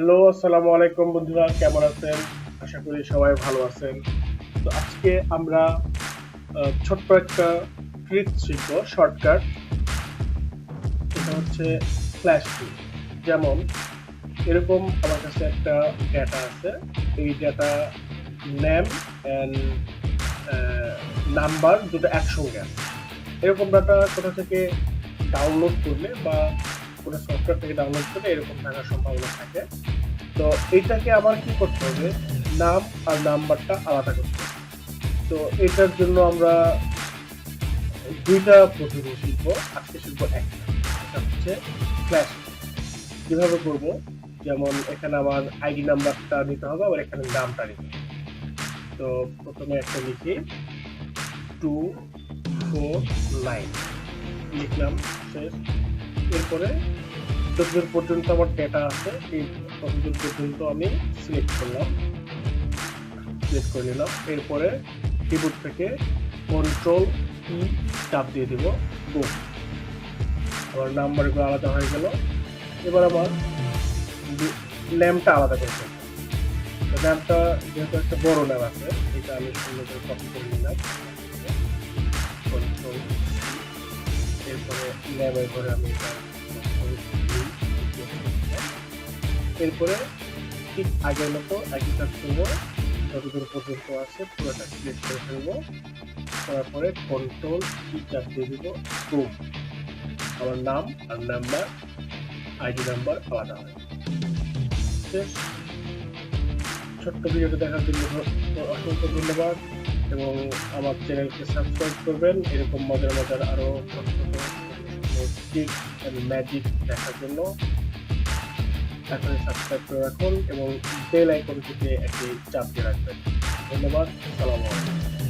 Hello, আসসালামু আলাইকুম বন্ধুরা, কেমন আছেন? আশা করি সবাই ভালো আছেন। তো আজকে আমরা ছোট্ট একটা ট্রিক শিখবো, শর্টকাট। এটা হচ্ছে ফ্ল্যাশ কি। যেমন এরকম আমার কাছে একটা ডেটা আছে। এই ডেটা নেম অ্যান্ড নাম্বার দুটো একসঙ্গে আছে। এরকম ডাটা কোথা থেকে ডাউনলোড করলে বা কোনো সফটওয়্যার থেকে ডাউনলোড করলে এরকম থাকার সম্ভাবনা থাকে। তো এইটাকে আবার কি করতে হবে, নাম আর নাম্বারটা আলাদা করতে হবে। তো এটার জন্য আমরা দুইটা পদ্ধতি শিখবো, আজকে শিখবো একটা। এটা হচ্ছে ফ্ল্যাশ কিভাবে করব। যেমন এখানে আমার আইডি নাম্বারটা নিতে হবে, আবার এখানে নামটা নিতে হবে। তো প্রথমে একটা লিখি 249 লিখলাম, শেষ। এরপরে যতদূর পর্যন্ত আমার ডেটা আছে এই ততদূর পর্যন্ত আমি সিলেক্ট করলাম, সিলেক্ট করে নিলাম। এরপরে কিবোর্ড থেকে কন্ট্রোল ই চাপ দিয়ে দিব, গো। আমার নাম্বারগুলো আলাদা হয়ে গেল। এবার আমার ন্যামটা আলাদা করতে হবে। ন্যামটা যেহেতু একটা বড় ন্যাম আছে, এটা আমি সুন্দর করে কপি করে নিলাম। কন্ট্রোল, এরপরে ন্যামের ঘরে আমি এটা এরপরে ঠিক আগের মতো একই কাজ করবো, যতদূর পর্যন্ত আছে পুরোটা সিলেক্ট করে ফেলবো। করার পরে কন্ট্রোল কি চাপ দিয়ে দিব, গো। আমার নাম আর নাম্বার, আইডি নাম্বার আলাদা হয়। শেষ। ছোট্ট ভিডিওটা দেখার জন্য অসংখ্য ধন্যবাদ, এবং আমার চ্যানেলকে সাবস্ক্রাইব করবেন এরকম মজার মজার আরো ট্রিক অ্যান্ড ম্যাজিক দেখার জন্য। এখন সাবস্ক্রাইব করে রাখুন এবং বেল আইকনটিতে একটি চাপ দিয়ে রাখবেন। ধন্যবাদ, আসসালামু আলাইকুম।